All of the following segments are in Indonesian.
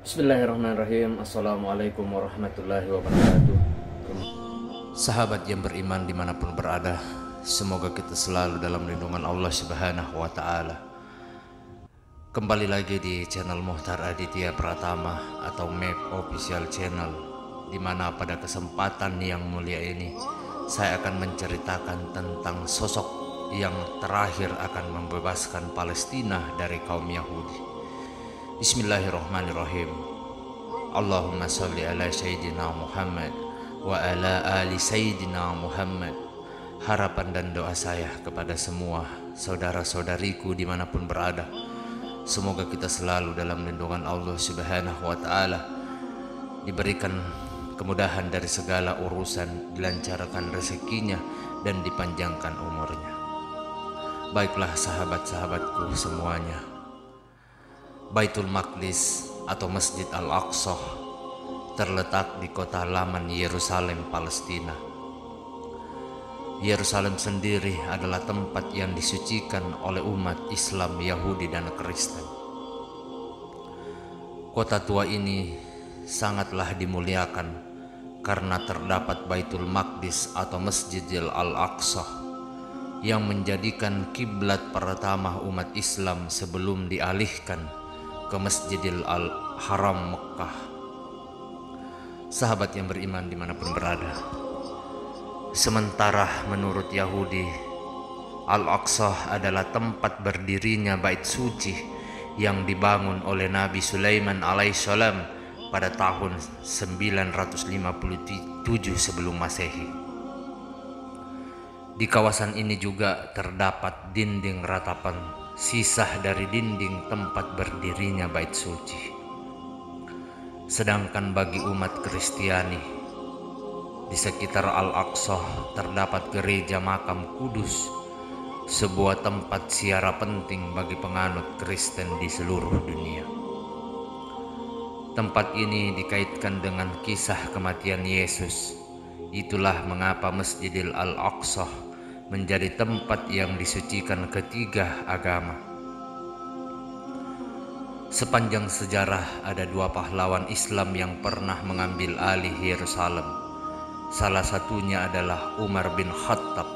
Bismillahirrahmanirrahim. Assalamualaikum warahmatullahi wabarakatuh. Sahabat yang beriman dimanapun berada, semoga kita selalu dalam lindungan Allah Subhanahu wa Ta'ala. Kembali lagi di channel Muhtar Aditya Pratama atau MEP Official Channel, dimana pada kesempatan yang mulia ini saya akan menceritakan tentang sosok yang terakhir akan membebaskan Palestina dari kaum Yahudi. Bismillahirrahmanirrahim. Allahumma salli ala Sayyidina Muhammad wa ala ali Sayyidina Muhammad. Harapan dan doa saya kepada semua saudara-saudariku dimanapun berada, semoga kita selalu dalam lindungan Allah Subhanahu wa Ta'ala, diberikan kemudahan dari segala urusan, dilancarkan rezekinya dan dipanjangkan umurnya. Baiklah sahabat-sahabatku semuanya, Baitul Maqdis atau Masjid Al-Aqsa terletak di kota Laman, Yerusalem, Palestina. Yerusalem sendiri adalah tempat yang disucikan oleh umat Islam, Yahudi, dan Kristen. Kota tua ini sangatlah dimuliakan karena terdapat Baitul Maqdis atau Masjidil Al-Aqsa yang menjadikan kiblat pertama umat Islam sebelum dialihkan ke Masjidil Al-Haram Mekah. Sahabat yang beriman dimanapun berada, sementara menurut Yahudi, Al-Aqsa adalah tempat berdirinya bait suci yang dibangun oleh Nabi Sulaiman alaihissalam pada tahun 957 sebelum Masehi. Di kawasan ini juga terdapat dinding ratapan sisa dari dinding tempat berdirinya bait suci. Sedangkan bagi umat Kristiani, di sekitar Al-Aqsa terdapat gereja makam Kudus, sebuah tempat ziarah penting bagi penganut Kristen di seluruh dunia. Tempat ini dikaitkan dengan kisah kematian Yesus. Itulah mengapa Masjidil Al-Aqsa menjadi tempat yang disucikan ketiga agama. Sepanjang sejarah ada dua pahlawan Islam yang pernah mengambil alih Yerusalem. Salah satunya adalah Umar bin Khattab.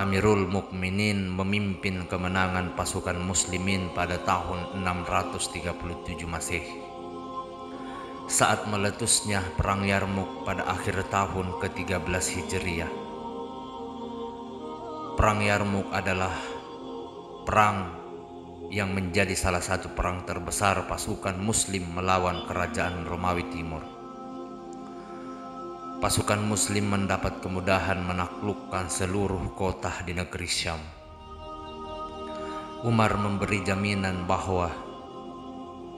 Amirul Mukminin memimpin kemenangan pasukan muslimin pada tahun 637 Masehi. Saat meletusnya perang Yarmuk pada akhir tahun ke-13 Hijriah. Perang Yarmuk adalah perang yang menjadi salah satu perang terbesar pasukan muslim melawan kerajaan Romawi Timur. Pasukan muslim mendapat kemudahan menaklukkan seluruh kota di negeri Syam. Umar memberi jaminan bahwa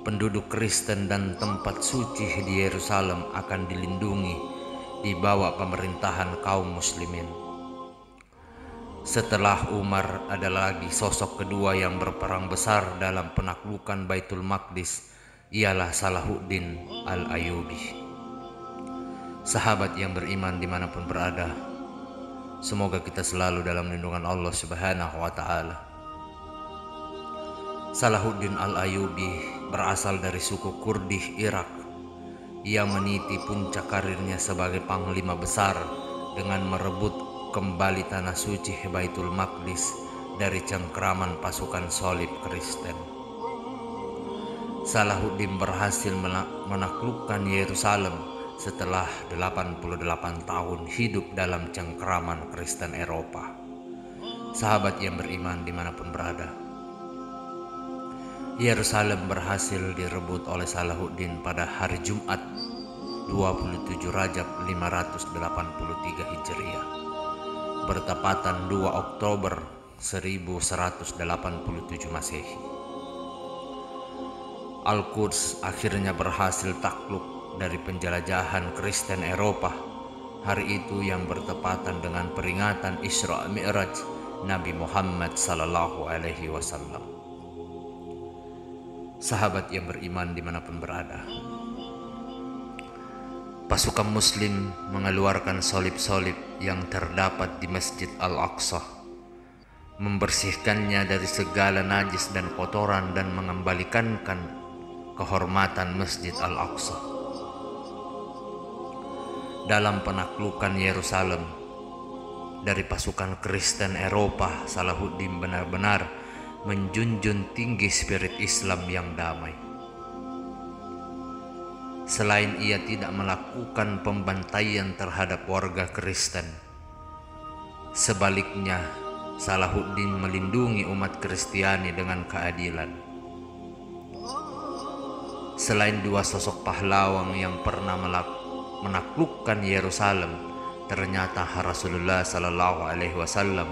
penduduk Kristen dan tempat suci di Yerusalem akan dilindungi di bawah pemerintahan kaum muslimin. Setelah Umar ada lagi sosok kedua yang berperang besar dalam penaklukan Baitul Maqdis, ialah Salahuddin Al-Ayyubi. Sahabat yang beriman dimanapun berada, semoga kita selalu dalam lindungan Allah Subhanahu wa Ta'ala. Salahuddin Al-Ayyubi berasal dari suku Kurdi Irak. Ia meniti puncak karirnya sebagai panglima besar dengan merebut kembali tanah suci Baitul Maqdis dari cengkraman pasukan Salib Kristen. Salahuddin berhasil menaklukkan Yerusalem setelah 88 tahun hidup dalam cengkraman Kristen Eropa. Sahabat yang beriman dimanapun berada, Yerusalem berhasil direbut oleh Salahuddin pada hari Jumat 27 Rajab 583 Hijriah, bertepatan 2 Oktober 1187 Masehi. Al-Quds akhirnya berhasil takluk dari penjelajahan Kristen Eropa. Hari itu yang bertepatan dengan peringatan Isra Mi'raj Nabi Muhammad sallallahu alaihi wasallam. Sahabat yang beriman dimanapun berada, pasukan muslim mengeluarkan salib-salib yang terdapat di Masjid Al-Aqsa, membersihkannya dari segala najis dan kotoran dan mengembalikan kehormatan Masjid Al-Aqsa. Dalam penaklukan Yerusalem dari pasukan Kristen Eropa, Salahuddin benar-benar menjunjung tinggi spirit Islam yang damai. Selain ia tidak melakukan pembantaian terhadap warga Kristen, sebaliknya Salahuddin melindungi umat Kristiani dengan keadilan. Selain dua sosok pahlawan yang pernah menaklukkan Yerusalem, ternyata Rasulullah Sallallahu Alaihi Wasallam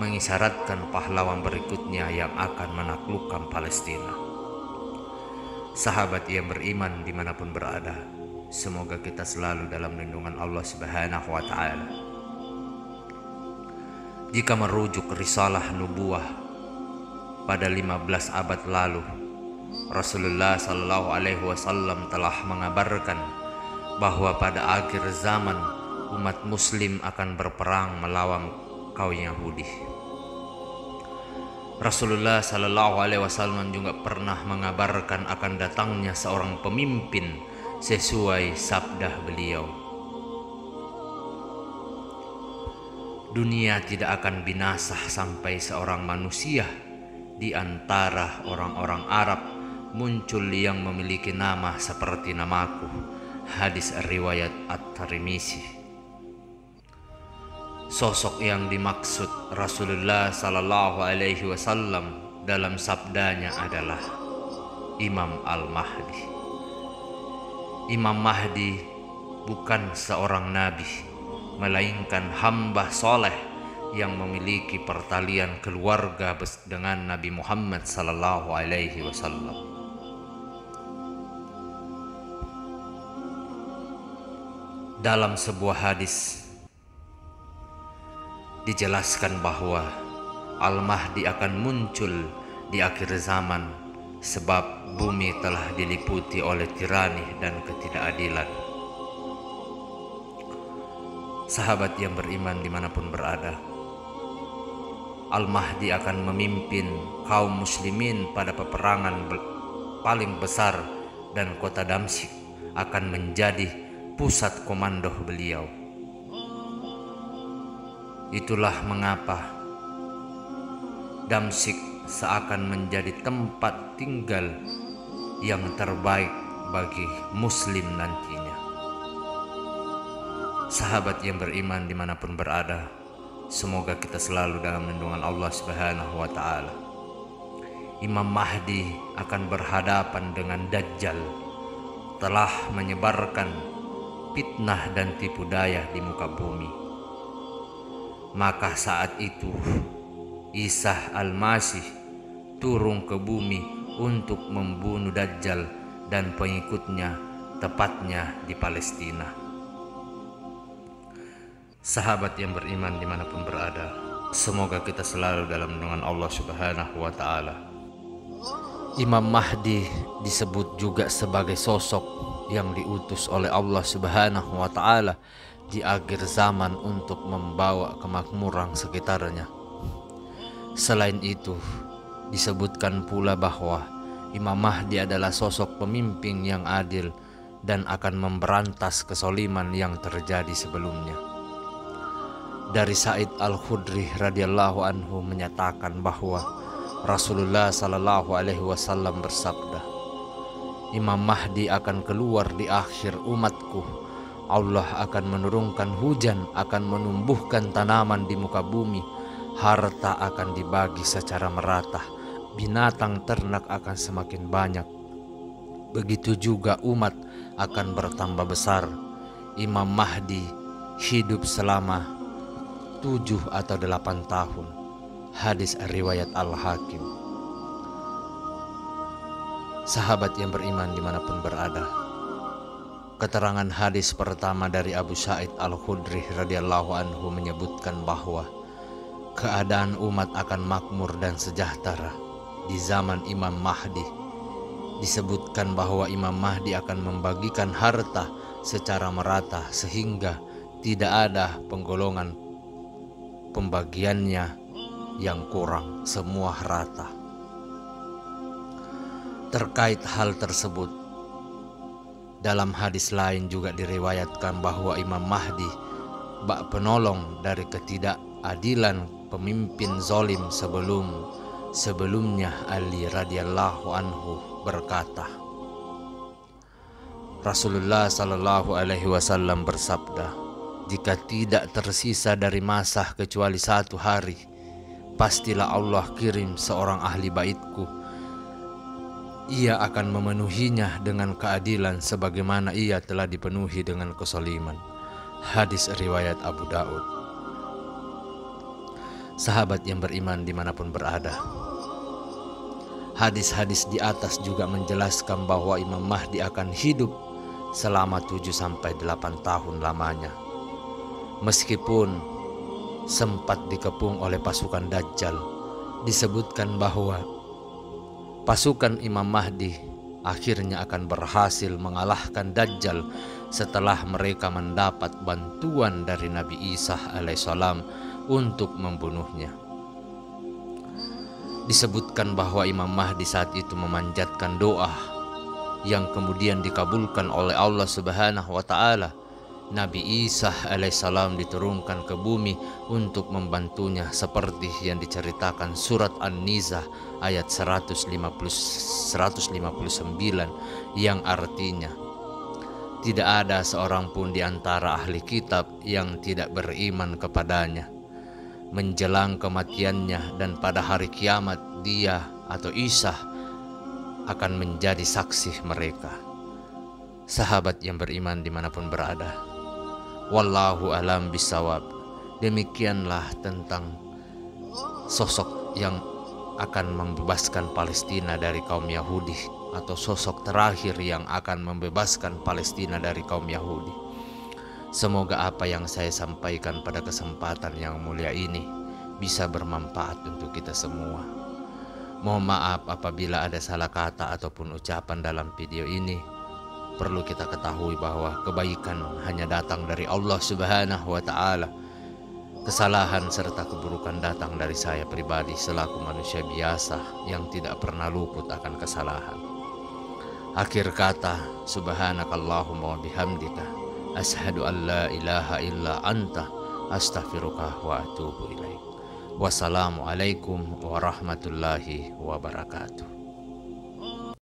mengisyaratkan pahlawan berikutnya yang akan menaklukkan Palestina. Sahabat yang beriman dimanapun berada, semoga kita selalu dalam lindungan Allah Subhanahu wa Ta'ala. Jika merujuk risalah nubuah pada 15 abad lalu, Rasulullah Sallallahu Alaihi Wasallam telah mengabarkan bahwa pada akhir zaman umat Muslim akan berperang melawan kaum Yahudi. Rasulullah Sallallahu Alaihi Wasallam juga pernah mengabarkan akan datangnya seorang pemimpin sesuai sabda beliau. Dunia tidak akan binasa sampai seorang manusia di antara orang-orang Arab muncul yang memiliki nama seperti namaku. Hadis riwayat At-Tirmizi. Sosok yang dimaksud Rasulullah Sallallahu Alaihi Wasallam dalam sabdanya adalah Imam Al-Mahdi. Imam Mahdi bukan seorang nabi, melainkan hamba soleh yang memiliki pertalian keluarga dengan Nabi Muhammad Sallallahu Alaihi Wasallam. Dalam sebuah hadis dijelaskan bahwa Al-Mahdi akan muncul di akhir zaman sebab bumi telah diliputi oleh tirani dan ketidakadilan. Sahabat yang beriman dimanapun berada, Al-Mahdi akan memimpin kaum muslimin pada peperangan paling besar dan kota Damsyik akan menjadi pusat komando beliau. Itulah mengapa Damsyik seakan menjadi tempat tinggal yang terbaik bagi muslim nantinya. Sahabat yang beriman dimanapun berada, semoga kita selalu dalam lindungan Allah Subhanahu wa Ta'ala. Imam Mahdi akan berhadapan dengan Dajjal, telah menyebarkan fitnah dan tipu daya di muka bumi. Maka saat itu Isa Al-Masih turun ke bumi untuk membunuh Dajjal dan pengikutnya, tepatnya di Palestina. Sahabat yang beriman dimanapun berada, semoga kita selalu dalam lindungan Allah Subhanahu wa Ta'ala. Imam Mahdi disebut juga sebagai sosok yang diutus oleh Allah Subhanahu wa Ta'ala di akhir zaman untuk membawa kemakmuran sekitarnya. Selain itu, disebutkan pula bahwa Imam Mahdi adalah sosok pemimpin yang adil dan akan memberantas kezaliman yang terjadi sebelumnya. Dari Sa'id Al-Khudri radhiyallahu anhu menyatakan bahwa Rasulullah sallallahu alaihi wasallam bersabda, Imam Mahdi akan keluar di akhir umatku. Allah akan menurunkan hujan, akan menumbuhkan tanaman di muka bumi, harta akan dibagi secara merata, binatang ternak akan semakin banyak. Begitu juga umat akan bertambah besar. Imam Mahdi hidup selama 7 atau 8 tahun. Hadis riwayat Al-Hakim. Sahabat yang beriman dimanapun berada, keterangan hadis pertama dari Abu Sa'id Al-Khudri radhiyallahu anhu menyebutkan bahwa keadaan umat akan makmur dan sejahtera di zaman Imam Mahdi. Disebutkan bahwa Imam Mahdi akan membagikan harta secara merata sehingga tidak ada penggolongan pembagiannya yang kurang, semua rata. Terkait hal tersebut, dalam hadis lain juga diriwayatkan bahwa Imam Mahdi bak penolong dari ketidakadilan pemimpin zalim sebelumnya. Ali radhiyallahu anhu berkata, Rasulullah sallallahu alaihi wasallam bersabda, jika tidak tersisa dari masa kecuali 1 hari, pastilah Allah kirim seorang ahli baitku. Ia akan memenuhinya dengan keadilan sebagaimana ia telah dipenuhi dengan kezaliman. Hadis riwayat Abu Daud. Sahabat yang beriman dimanapun berada, hadis-hadis di atas juga menjelaskan bahwa Imam Mahdi akan hidup selama 7-8 tahun lamanya. Meskipun sempat dikepung oleh pasukan Dajjal, disebutkan bahwa pasukan Imam Mahdi akhirnya akan berhasil mengalahkan Dajjal setelah mereka mendapat bantuan dari Nabi Isa alaihissalam untuk membunuhnya. Disebutkan bahwa Imam Mahdi saat itu memanjatkan doa yang kemudian dikabulkan oleh Allah Subhanahu wa taala. Nabi Isa alaihissalam diturunkan ke bumi untuk membantunya seperti yang diceritakan surat An-Nisa ayat 159 yang artinya, tidak ada seorang pun di antara ahli kitab yang tidak beriman kepadanya menjelang kematiannya, dan pada hari kiamat dia atau Isa akan menjadi saksi mereka. Sahabat yang beriman dimanapun berada, wallahu alam bisawab. Demikianlah tentang sosok yang akan membebaskan Palestina dari kaum Yahudi, atau sosok terakhir yang akan membebaskan Palestina dari kaum Yahudi. Semoga apa yang saya sampaikan pada kesempatan yang mulia ini bisa bermanfaat untuk kita semua. Mohon maaf apabila ada salah kata ataupun ucapan dalam video ini. Perlu kita ketahui bahwa kebaikan hanya datang dari Allah Subhanahu wa taala. Kesalahan serta keburukan datang dari saya pribadi selaku manusia biasa yang tidak pernah luput akan kesalahan. Akhir kata, subhanakallahumma wa bihamdika, asyhadu an la ilaha illa anta, astaghfiruka wa atubu ilaik. Wassalamualaikum warahmatullahi wabarakatuh.